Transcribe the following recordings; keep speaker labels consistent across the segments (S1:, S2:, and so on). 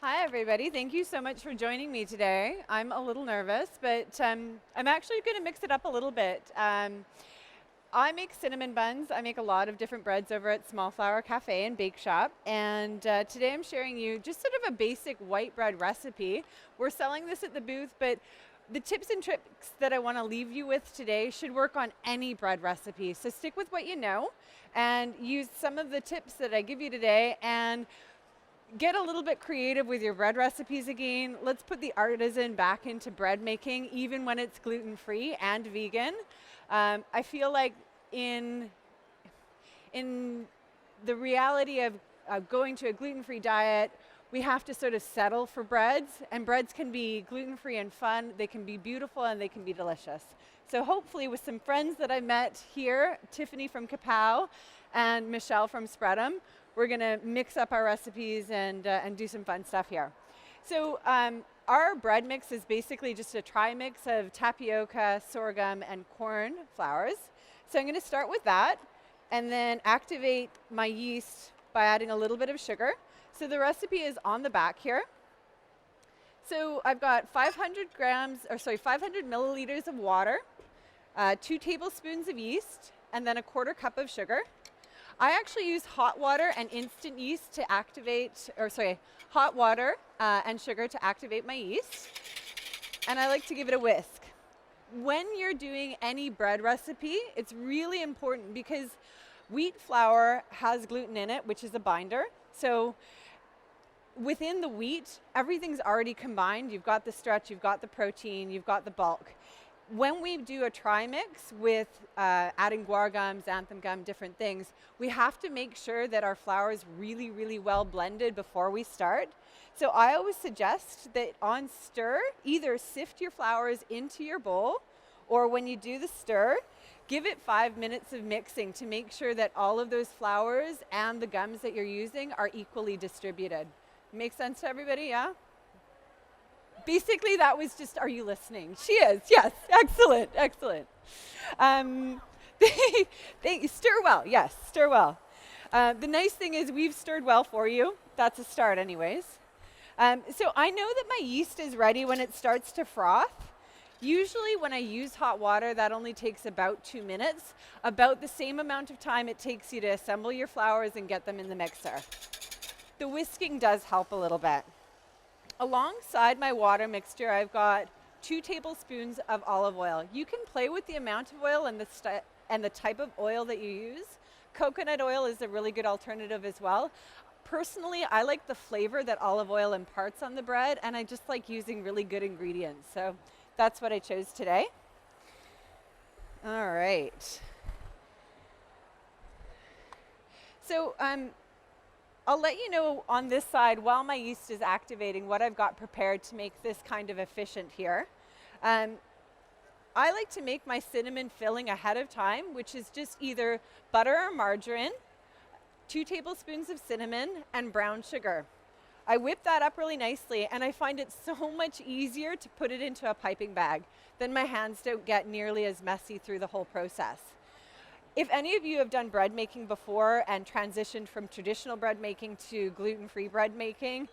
S1: Hi, everybody. Thank you so much for joining me today. I'm a little nervous, but I'm actually going to mix it up a little bit. I make cinnamon buns. I make a lot of different breads over at Smallflower Cafe and Bakeshop. And today I'm sharing you just sort of a basic white bread recipe. We're selling this at the booth, but the tips and tricks that I want to leave you with today should work on any bread recipe. So stick with what you know and use some of the tips that I give you today and get a little bit creative with your bread recipes again. Let's put the artisan back into bread making, even when it's gluten-free and vegan. I feel like in the reality of going to a gluten-free diet, we have to sort of settle for breads, and breads can be gluten-free and fun. They can be beautiful and they can be delicious. So hopefully with some friends that I met here, Tiffany from Kapow and Michelle from Spread'em, we're gonna mix up our recipes and do some fun stuff here. So our bread mix is basically just a tri-mix of tapioca, sorghum, and corn flours. So I'm gonna start with that and then activate my yeast by adding a little bit of sugar. So the recipe is on the back here. So I've got 500 milliliters of water, 2 tablespoons of yeast, and then a 1/4 cup of sugar. I actually use hot water and instant yeast to activate, hot water and sugar to activate my yeast. And I like to give it a whisk. When you're doing any bread recipe, it's really important because wheat flour has gluten in it, which is a binder. So within the wheat, everything's already combined. You've got the stretch, you've got the protein, you've got the bulk. When we do a tri-mix with adding guar gum, xanthan gum, different things, we have to make sure that our flour is really, really well blended before we start. So I always suggest that on stir, either sift your flours into your bowl, or when you do the stir, give it 5 minutes of mixing to make sure that all of those flours and the gums that you're using are equally distributed. Make sense to everybody, yeah? Basically, that was just, are you listening? She is, yes, excellent, excellent. Stir well, yes, stir well. The nice thing is we've stirred well for you. That's a start anyways. So I know that my yeast is ready when it starts to froth. Usually when I use hot water, that only takes about 2 minutes, about the same amount of time it takes you to assemble your flours and get them in the mixer. The whisking does help a little bit. Alongside my water mixture, I've got 2 tablespoons of olive oil. You can play with the amount of oil and the type of oil that you use. Coconut oil is a really good alternative as well. Personally, I like the flavor that olive oil imparts on the bread, and I just like using really good ingredients. So that's what I chose today. All right. So I'll let you know on this side while my yeast is activating what I've got prepared to make this kind of efficient here. I like to make my cinnamon filling ahead of time, which is just either butter or margarine, 2 tablespoons of cinnamon, and brown sugar. I whip that up really nicely, and I find it so much easier to put it into a piping bag. Then my hands don't get nearly as messy through the whole process. If any of you have done bread making before and transitioned from traditional bread making to gluten-free bread making,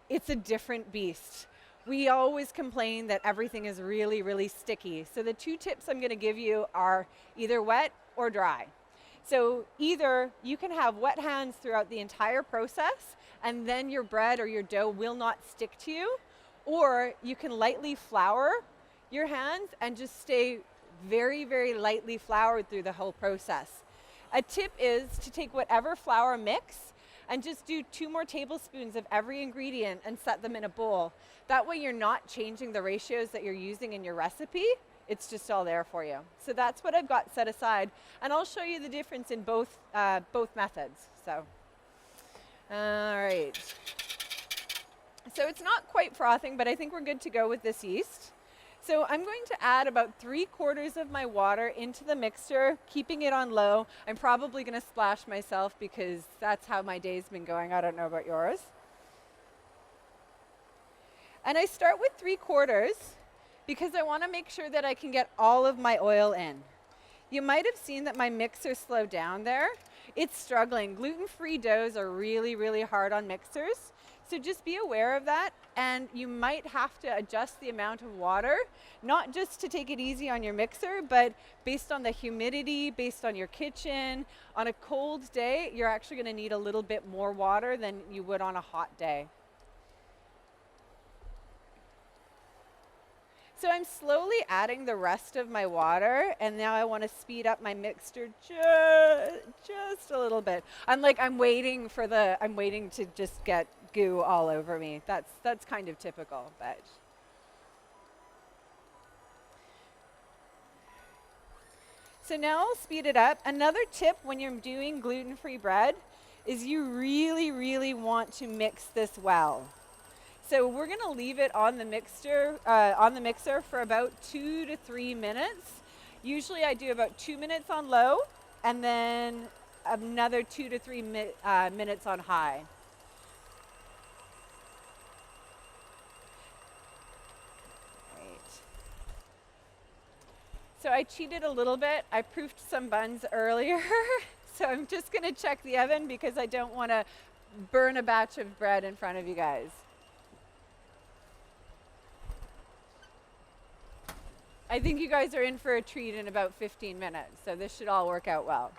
S1: it's a different beast. We always complain that everything is really, really sticky. So the 2 tips I'm going to give you are either wet or dry. So either you can have wet hands throughout the entire process and then your bread or your dough will not stick to you, or you can lightly flour your hands and just stay very, very lightly floured through the whole process. A tip is to take whatever flour mix and just do 2 more tablespoons of every ingredient and set them in a bowl. That way you're not changing the ratios that you're using in your recipe. It's just all there for you. So that's what I've got set aside. And I'll show you the difference in both methods. So, all right. So it's not quite frothing, but I think we're good to go with this yeast. So I'm going to add about 3/4 of my water into the mixture, keeping it on low. I'm probably going to splash myself because that's how my day's been going. I don't know about yours. And I start with 3/4 because I want to make sure that I can get all of my oil in. You might have seen that my mixer slowed down there. It's struggling. Gluten-free doughs are really, really hard on mixers. So just be aware of that, and you might have to adjust the amount of water, not just to take it easy on your mixer, but based on the humidity, based on your kitchen. On a cold day, you're actually going to need a little bit more water than you would on a hot day. So I'm slowly adding the rest of my water, and now I want to speed up my mixture just a little bit. I'm waiting to just get goo all over me. That's kind of typical, but. So now I'll speed it up. Another tip when you're doing gluten-free bread is you really, really want to mix this well. So we're going to leave it on the mixer for about 2 to 3 minutes. Usually I do about 2 minutes on low and then another 2 to 3 minutes on high. Right. So I cheated a little bit. I proofed some buns earlier. So I'm just going to check the oven because I don't want to burn a batch of bread in front of you guys. I think you guys are in for a treat in about 15 minutes, so this should all work out well.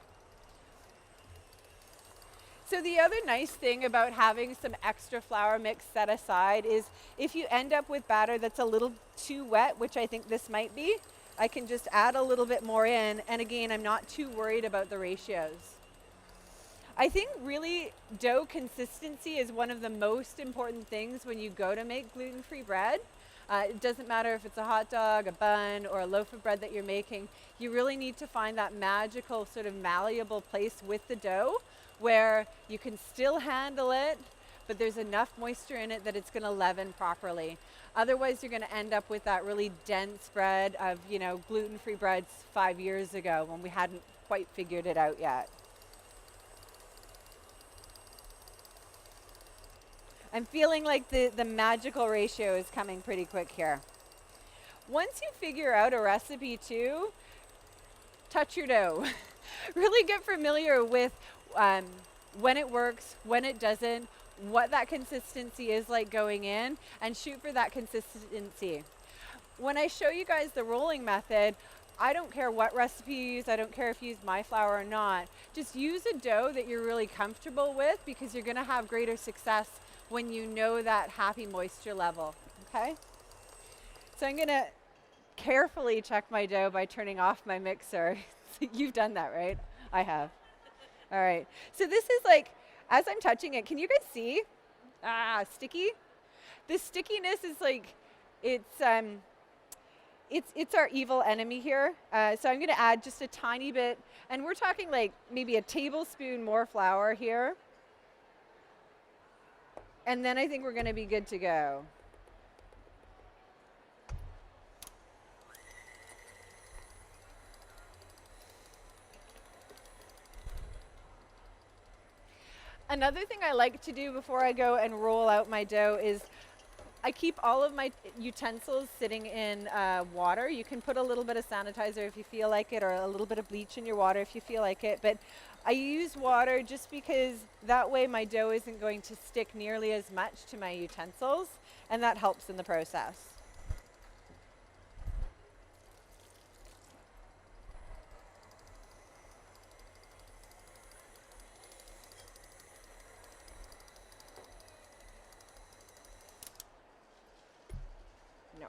S1: So the other nice thing about having some extra flour mix set aside is if you end up with batter that's a little too wet, which I think this might be, I can just add a little bit more in, and again, I'm not too worried about the ratios. I think really dough consistency is one of the most important things when you go to make gluten-free bread. It doesn't matter if it's a hot dog, a bun, or a loaf of bread that you're making. You really need to find that magical sort of malleable place with the dough where you can still handle it, but there's enough moisture in it that it's going to leaven properly. Otherwise, you're going to end up with that really dense bread of, gluten-free breads 5 years ago when we hadn't quite figured it out yet. I'm feeling like the magical ratio is coming pretty quick here. Once you figure out a recipe too, touch your dough. Really get familiar with when it works, when it doesn't, what that consistency is like going in, and shoot for that consistency. When I show you guys the rolling method, I don't care what recipe you use, I don't care if you use my flour or not. Just use a dough that you're really comfortable with because you're gonna have greater success when you know that happy moisture level, okay? So I'm gonna carefully check my dough by turning off my mixer. You've done that, right? I have. All right, so this is as I'm touching it, can you guys see? Sticky? This stickiness is it's our evil enemy here. So I'm gonna add just a tiny bit, and we're talking maybe a tablespoon more flour here. And then I think we're going to be good to go. Another thing I like to do before I go and roll out my dough is I keep all of my utensils sitting in water. You can put a little bit of sanitizer if you feel like it, or a little bit of bleach in your water if you feel like it. But I use water just because that way my dough isn't going to stick nearly as much to my utensils, and that helps in the process. No.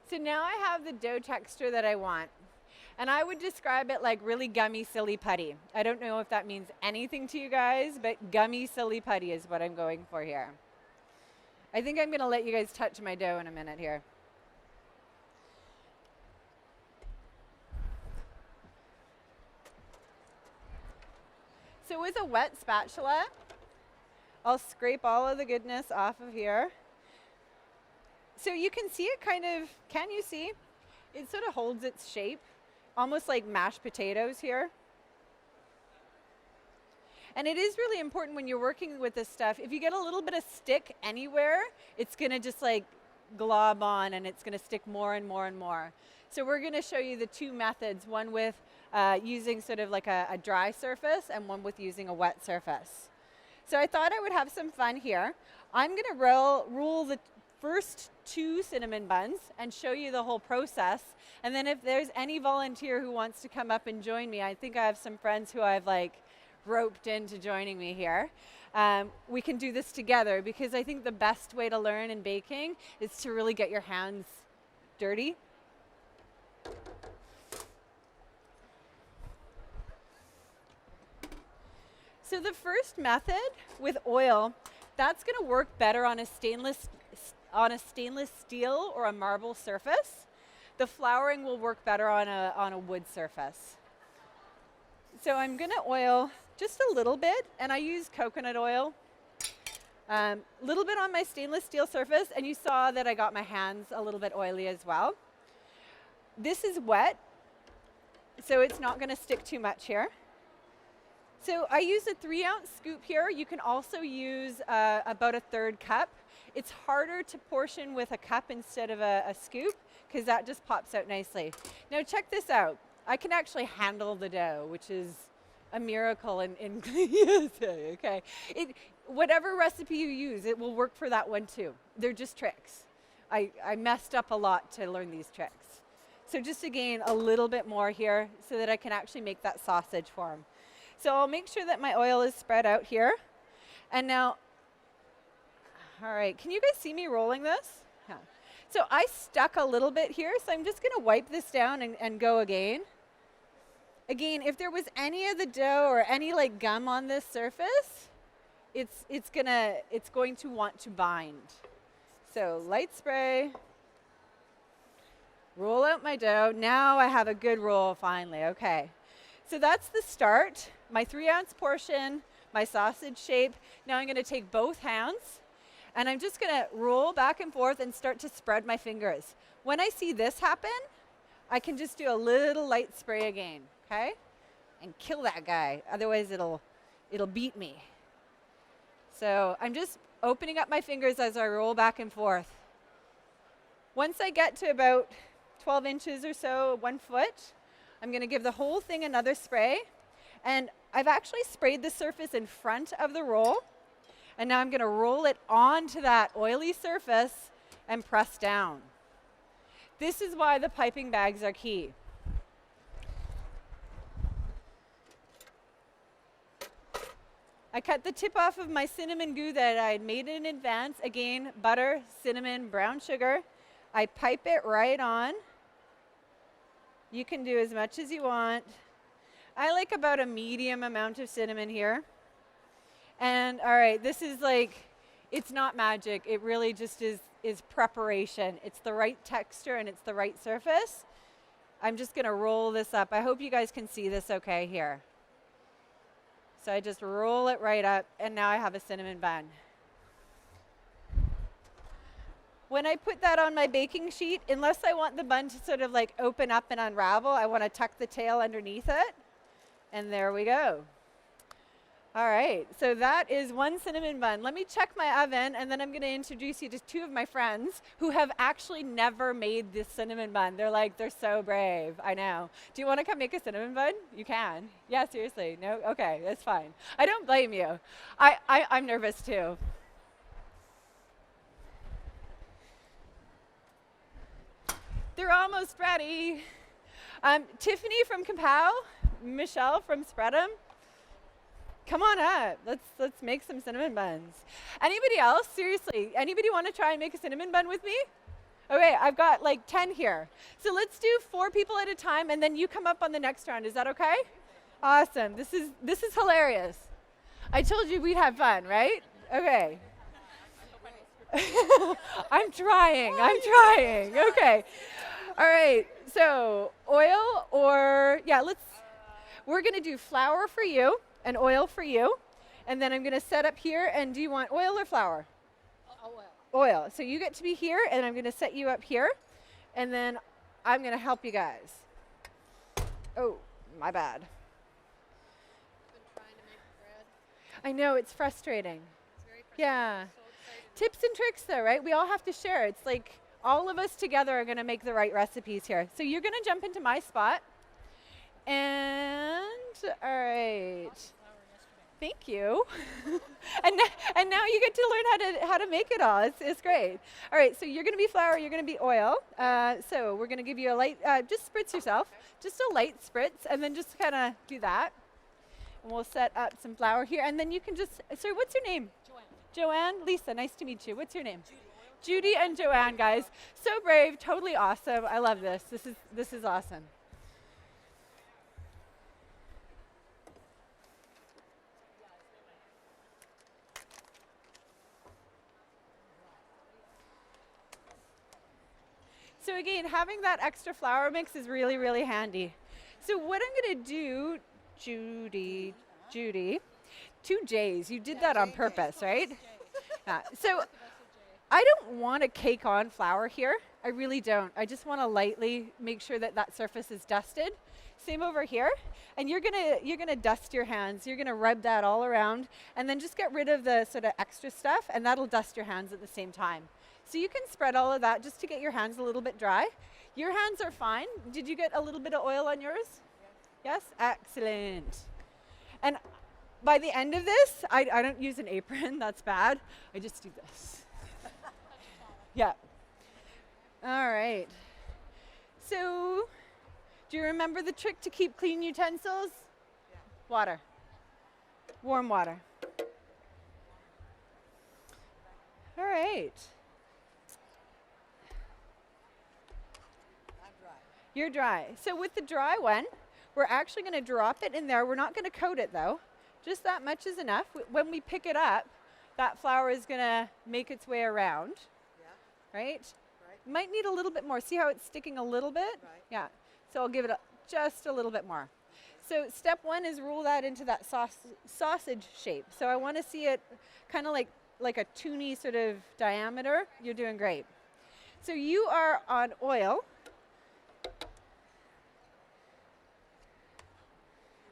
S1: So now I have the dough texture that I want. And I would describe it like really gummy, silly putty. I don't know if that means anything to you guys, but gummy, silly putty is what I'm going for here. I think I'm going to let you guys touch my dough in a minute here. So with a wet spatula, I'll scrape all of the goodness off of here. So you can see it can you see? It sort of holds its shape. almost like mashed potatoes here. And it is really important when you're working with this stuff, if you get a little bit of stick anywhere, it's gonna just like glob on and it's gonna stick more and more and more. So we're gonna show you the two methods, one with using sort of like a dry surface and one with using a wet surface. So I thought I would have some fun here. I'm gonna rule the first 2 cinnamon buns and show you the whole process. And then if there's any volunteer who wants to come up and join me, I think I have some friends who I've like roped into joining me here. We can do this together because I think the best way to learn in baking is to really get your hands dirty. So the first method with oil, that's going to work better on a stainless steel or a marble surface. The flouring will work better on a wood surface. So I'm going to oil just a little bit, and I use coconut oil. A little bit on my stainless steel surface, and you saw that I got my hands a little bit oily as well. This is wet, so it's not going to stick too much here. So I use a 3-ounce scoop here. You can also use about a 1/3 cup. It's harder to portion with a cup instead of a scoop because that just pops out nicely. Now check this out. I can actually handle the dough, which is a miracle in okay. Whatever recipe you use, it will work for that one too. They're just tricks. I messed up a lot to learn these tricks. So just again, a little bit more here so that I can actually make that sausage form. So I'll make sure that my oil is spread out here. And now, all right, can you guys see me rolling this? Yeah. So I stuck a little bit here, so I'm just gonna wipe this down and go again. Again, if there was any of the dough or any like gum on this surface, it's going to want to bind. So light spray, roll out my dough. Now I have a good roll finally, okay. So that's the start, my 3-ounce portion, my sausage shape. Now I'm gonna take both hands and I'm just gonna roll back and forth and start to spread my fingers. When I see this happen, I can just do a little light spray again, okay? And kill that guy, otherwise it'll beat me. So I'm just opening up my fingers as I roll back and forth. Once I get to about 12 inches or so, 1 foot, I'm gonna give the whole thing another spray. And I've actually sprayed the surface in front of the roll. And now I'm gonna roll it onto that oily surface and press down. This is why the piping bags are key. I cut the tip off of my cinnamon goo that I had made in advance. Again, butter, cinnamon, brown sugar. I pipe it right on. You can do as much as you want. I like about a medium amount of cinnamon here. And all right, this is like, it's not magic. It really just is preparation. It's the right texture and it's the right surface. I'm just gonna roll this up. I hope you guys can see this okay here. So I just roll it right up and now I have a cinnamon bun. When I put that on my baking sheet, unless I want the bun to sort of like open up and unravel, I want to tuck the tail underneath it. And there we go. All right, so that is 1 cinnamon bun. Let me check my oven and then I'm going to introduce you to 2 of my friends who have actually never made this cinnamon bun. They're so brave, I know. Do you want to come make a cinnamon bun? You can. Yeah, seriously. No? Okay, that's fine. I don't blame you. I'm nervous too. They're almost ready. Tiffany from Kapow, Michelle from Spread'em. Come on up. Let's make some cinnamon buns. Anybody else? Seriously, anybody want to try and make a cinnamon bun with me? Okay, I've got like 10 here. So let's do 4 people at a time, and then you come up on the next round. Is that okay? Awesome. This is hilarious. I told you we'd have fun, right? Okay. I'm trying. Okay. All right. So oil or, yeah, we're going to do flour for you and oil for you. And then I'm going to set up here. And do you want oil or flour?
S2: Oil.
S1: Oil. So you get to be here and I'm going to set you up here. And then I'm going to help you guys. Oh, my bad.
S2: Been trying to make bread.
S1: I know, it's frustrating.
S2: It's very frustrating.
S1: Yeah.
S2: I'm so excited.
S1: Tips and tricks though, right? We all have to share. It's like all of us together are going to make the right recipes here. So you're going to jump into my spot. And all right.
S2: Flour yesterday.
S1: Thank you. and now you get to learn how to make it all. It's great. All right, so you're going to be flour, you're going to be oil. So we're going to give you a light, just spritz yourself, just a light spritz, and then just kind of do that. And we'll set up some flour here, and then you can just, sorry, what's your name?
S2: Joanne.
S1: Joanne? Lisa, nice to meet you. What's your name? Judy and Joanne, guys. So brave, totally awesome. I love this. This is awesome. So again, having that extra flour mix is really, really handy. So what I'm going to do, Judy, 2 J's. You did that on purpose, right? So I don't want to cake on flour here. I really don't. I just want to lightly make sure that that surface is dusted. Same over here. And you're gonna dust your hands. You're gonna rub that all around, and then just get rid of the sort of extra stuff, and that'll dust your hands at the same time. So you can spread all of that just to get your hands a little bit dry. Your hands are fine. Did you get a little bit of oil on yours? Yes? Excellent. And by the end of this, I don't use an apron. That's bad. I just do this. Yeah. All right. So, do you remember the trick to keep clean utensils? Yeah. Water. Warm water. All right.
S2: I'm dry.
S1: You're dry. So with the dry one, we're actually going to drop it in there. We're not going to coat it though. Just that much is enough. When we pick it up, that flour is going to make its way around.
S2: Yeah.
S1: Right?
S2: Right.
S1: Might need a little bit more. See how it's sticking a little bit?
S2: Right.
S1: Yeah. So I'll give it just a little bit more. So step one is roll that into that sausage shape. So I want to see it kind of like a toony sort of diameter. You're doing great. So you are on oil.
S2: You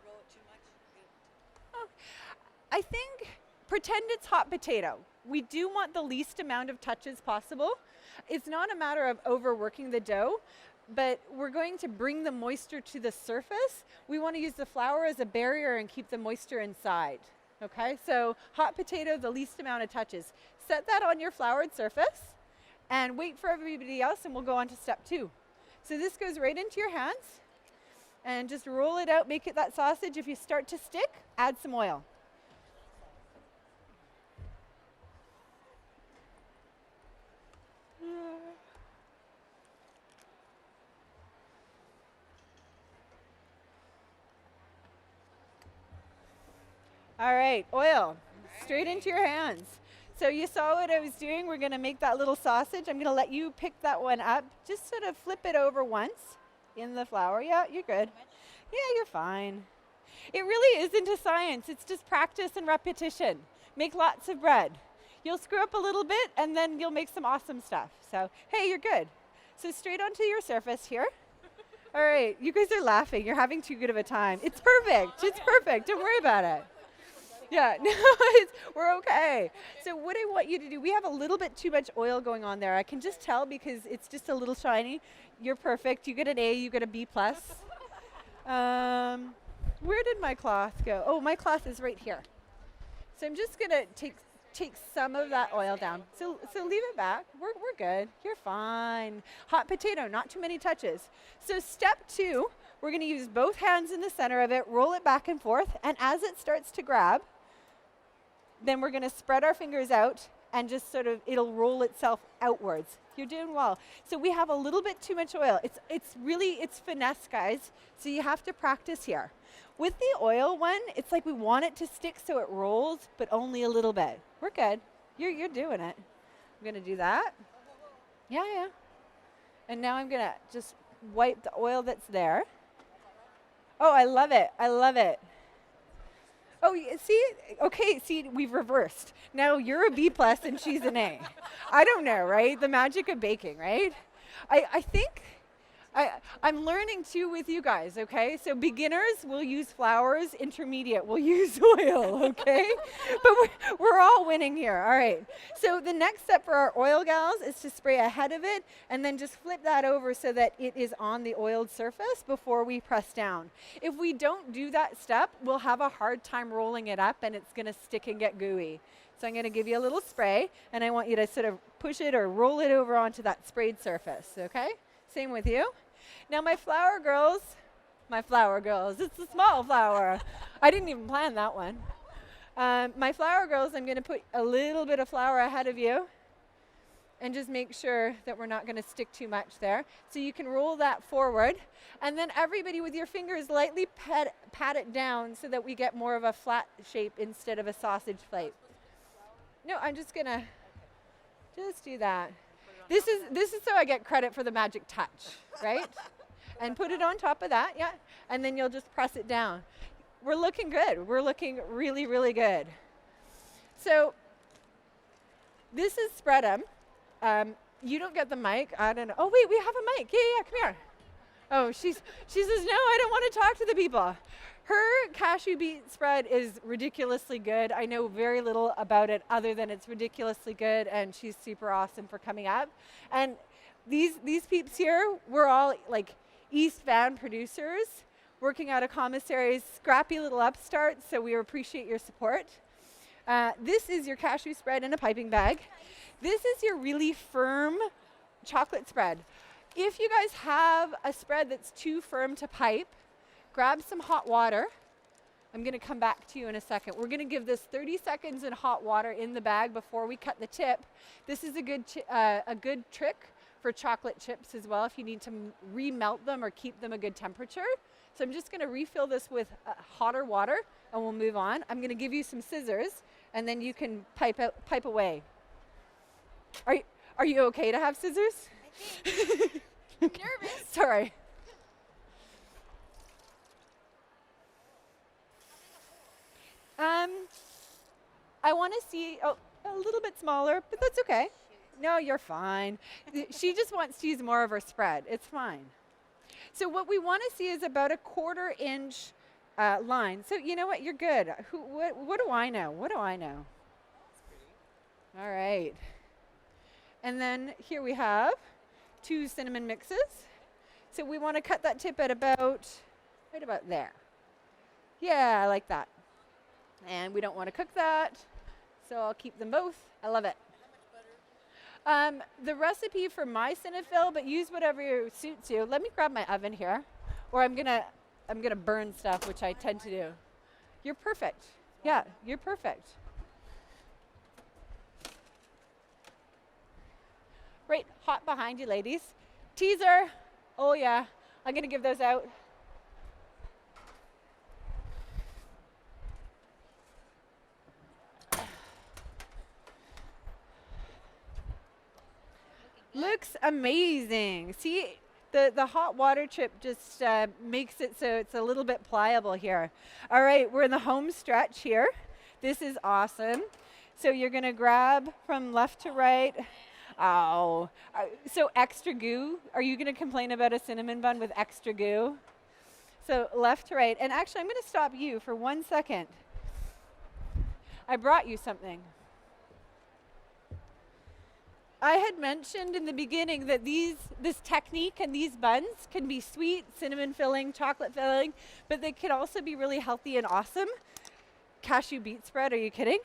S2: roll it too much?
S1: I think pretend it's hot potato. We do want the least amount of touches possible. It's not a matter of overworking the dough, but we're going to bring the moisture to the surface. We want to use the flour as a barrier and keep the moisture inside. Okay, so hot potato, the least amount of touches. Set that on your floured surface and wait for everybody else, and we'll go on to step 2. So this goes right into your hands and just roll it out, make it that sausage. If you start to stick, add some oil. All right, oil, straight into your hands. So you saw what I was doing. We're gonna make that little sausage. I'm gonna let you pick that one up. Just sort of flip it over once in the flour. Yeah, you're good. Yeah, you're fine. It really isn't a science. It's just practice and repetition. Make lots of bread. You'll screw up a little bit and then you'll make some awesome stuff. So, hey, you're good. So straight onto your surface here. All right, you guys are laughing. You're having too good of a time. It's perfect. It's perfect. Don't worry about it. Yeah, no, we're okay. So what I want you to do, we have a little bit too much oil going on there. I can just tell because it's just a little shiny. You're perfect. You get an A, you get a B+. Where did my cloth go? Oh, my cloth is right here. So I'm just gonna take some of that oil down. So leave it back. We're good. You're fine. Hot potato, not too many touches. So step 2, we're gonna use both hands in the center of it, roll it back and forth, and as it starts to grab, then we're gonna spread our fingers out and just sort of, it'll roll itself outwards. You're doing well. So we have a little bit too much oil. It's finesse, guys. So you have to practice here. With the oil one, it's like we want it to stick so it rolls, but only a little bit. We're good. You're doing it. I'm gonna do that. Yeah. And now I'm gonna just wipe the oil that's there. Oh, I love it. I love it. Oh, see? Okay, see, we've reversed. Now you're a B+ and she's an A. I don't know, right? The magic of baking, right? I think I'm learning too with you guys, okay? So beginners will use flours, intermediate will use oil, okay? But we're all winning here, all right. So the next step for our oil gals is to spray ahead of it and then just flip that over so that it is on the oiled surface before we press down. If we don't do that step, we'll have a hard time rolling it up and it's gonna stick and get gooey. So I'm gonna give you a little spray and I want you to sort of push it or roll it over onto that sprayed surface, okay? Same with you. Now my flour girls, it's the small flour. I didn't even plan that one. My flour girls, I'm gonna put a little bit of flour ahead of you and just make sure that we're not gonna stick too much there. So you can roll that forward and then everybody with your fingers lightly pat it down so that we get more of a flat shape instead of a sausage plate. No, I'm just gonna just do that. This is so I get credit for the magic touch, right? And put it on top of that, yeah. And then you'll just press it down. We're looking good. We're looking really, really good. So this is spread 'em. You don't get the mic. I don't know. Oh wait, we have a mic. Yeah, come here. Oh, she says no. I don't want to talk to the people. Her cashew beet spread is ridiculously good. I know very little about it other than it's ridiculously good, and she's super awesome for coming up. And these peeps here, we're all like East Van producers working out of commissaries, scrappy little upstarts, so we appreciate your support. This is your cashew spread in a piping bag. This is your really firm chocolate spread. If you guys have a spread that's too firm to pipe, grab some hot water. I'm gonna come back to you in a second. We're gonna give this 30 seconds in hot water in the bag before we cut the tip. This is a good trick for chocolate chips as well if you need to remelt them or keep them a good temperature. So I'm just gonna refill this with hotter water and we'll move on. I'm gonna give you some scissors and then you can pipe away. Are you okay to have scissors?
S2: I think. I'm nervous.
S1: Sorry. I want to see a little bit smaller, but that's okay. No, you're fine. She just wants to use more of her spread. It's fine. So what we want to see is about a 1/4 inch line. So you know what? You're good. What do I know? What do I know? All right. And then here we have 2 cinnamon mixes. So we want to cut that tip at right about there. Yeah, I like that. And we don't want to cook that, so I'll keep them both. I love it.
S2: How much butter?
S1: The recipe for my Cinnafil, but use whatever suits you. Let me grab my oven here, or I'm gonna burn stuff, which I tend to do. You're perfect. Yeah, you're perfect. Right, hot behind you, ladies. Teaser. Oh yeah, I'm gonna give those out. Looks amazing. See, the hot water chip just makes it so it's a little bit pliable here. All right, we're in the home stretch here. This is awesome. So you're gonna grab from left to right. Oh, so extra goo. Are you gonna complain about a cinnamon bun with extra goo? So left to right. And actually, I'm gonna stop you for 1 second. I brought you something. I had mentioned in the beginning that this technique and these buns can be sweet, cinnamon filling, chocolate filling, but they can also be really healthy and awesome. Cashew beet spread, are you kidding?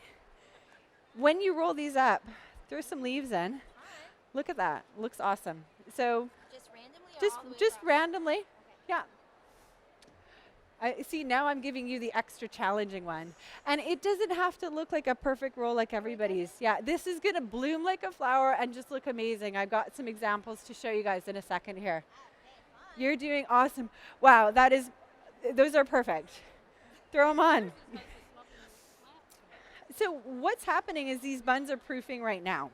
S1: When you roll these up, throw some leaves in.
S2: Hi.
S1: Look at that, looks awesome. So
S2: Just randomly or
S1: just
S2: all the way
S1: just
S2: across?
S1: randomly,
S2: Okay.
S1: yeah. I see, now I'm giving you the extra challenging one. And it doesn't have to look like a perfect roll like everybody's. Yeah, this is gonna bloom like a flower and just look amazing. I've got some examples to show you guys in a second here.
S2: Okay,
S1: You're doing awesome. Wow, those are perfect. Throw them on. So what's happening is these buns are proofing right now.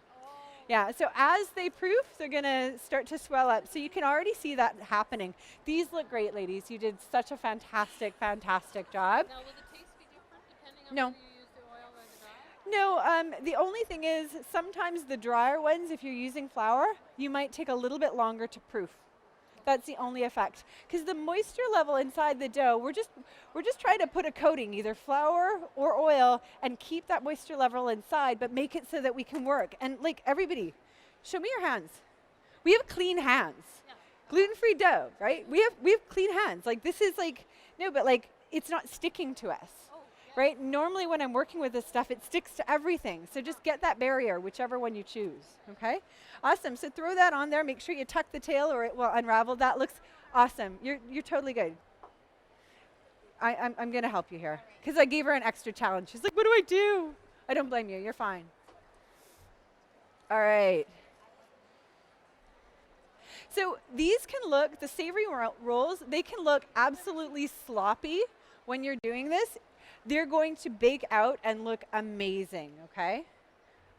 S1: Yeah, so as they proof, they're gonna start to swell up. So you can already see that happening. These look great, ladies. You did such a fantastic, fantastic job.
S3: Now, will the taste be different depending on
S1: No.
S3: whether you use the oil or the dye?
S1: No, the only thing is sometimes the drier ones, if you're using flour, you might take a little bit longer to proof. That's the only effect. Because the moisture level inside the dough, we're just trying to put a coating, either flour or oil, and keep that moisture level inside, but make it so that we can work. And like everybody, show me your hands. We have clean hands.
S3: Yeah.
S1: Gluten-free dough, right? We have clean hands. Like this is like, no, but like it's not sticking to us.
S3: Oh, yeah.
S1: Right? Normally when I'm working with this stuff, it sticks to everything. So just get that barrier, whichever one you choose, okay? Awesome, so throw that on there. Make sure you tuck the tail or it will unravel. That looks awesome. You're totally good. I'm gonna help you here because I gave her an extra challenge. She's like, what do I do? I don't blame you, you're fine. All right. So these can look, the savory rolls, they can look absolutely sloppy when you're doing this. They're going to bake out and look amazing, okay?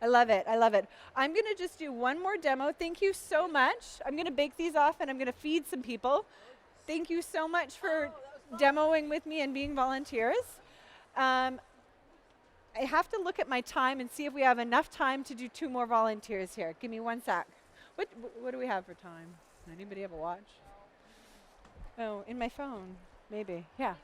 S1: I love it, I love it. I'm gonna just do one more demo. Thank you so much. I'm gonna bake these off and I'm gonna feed some people. Thank you so much for demoing with me and being volunteers. I have to look at my time and see if we have enough time to do 2 more volunteers here. Give me 1 sec. What do we have for time? Anybody have a watch? Oh, in my phone, maybe, yeah.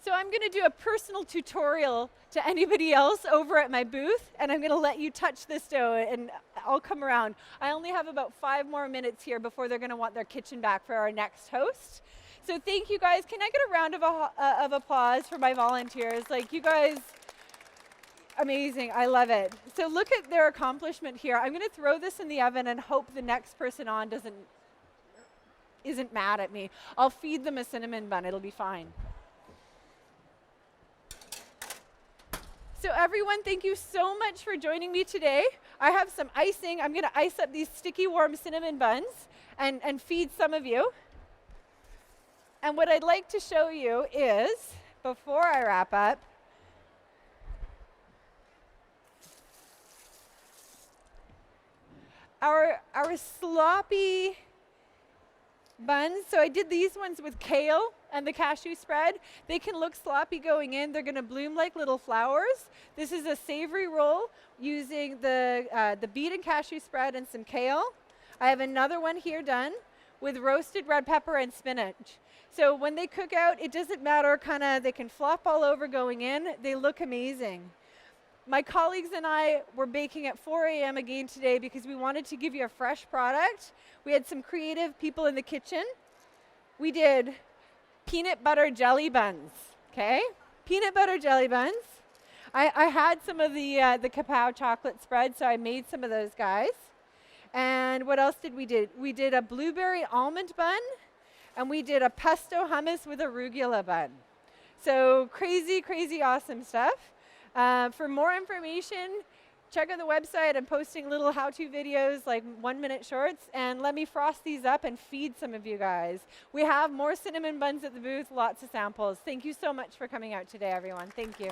S1: So I'm going to do a personal tutorial to anybody else over at my booth, and I'm going to let you touch this dough, and I'll come around. I only have about 5 more minutes here before they're going to want their kitchen back for our next host. So thank you guys. Can I get a round of applause for my volunteers? Like, you guys, amazing. I love it. So look at their accomplishment here. I'm going to throw this in the oven and hope the next person on isn't mad at me. I'll feed them a cinnamon bun. It'll be fine. So everyone, thank you so much for joining me today. I have some icing. I'm going to ice up these sticky warm cinnamon buns and feed some of you. And what I'd like to show you is, before I wrap up, our sloppy buns. So I did these ones with kale and the cashew spread. They can look sloppy going in. They're going to bloom like little flowers. This is a savory roll using the beet and cashew spread and some kale. I have another one here done with roasted red pepper and spinach. So when they cook out, it doesn't matter, they can flop all over going in. They look amazing. My colleagues and I were baking at 4 a.m. again today because we wanted to give you a fresh product. We had some creative people in the kitchen. We did peanut butter jelly buns, okay? Peanut butter jelly buns. I had some of the cacao chocolate spread, so I made some of those guys. And what else did we do? We did a blueberry almond bun, and we did a pesto hummus with arugula bun. So crazy, crazy awesome stuff. For more information, check out the website. I'm posting little how-to videos, like 1-minute shorts, and let me frost these up and feed some of you guys. We have more cinnamon buns at the booth, lots of samples. Thank you so much for coming out today, everyone. Thank you.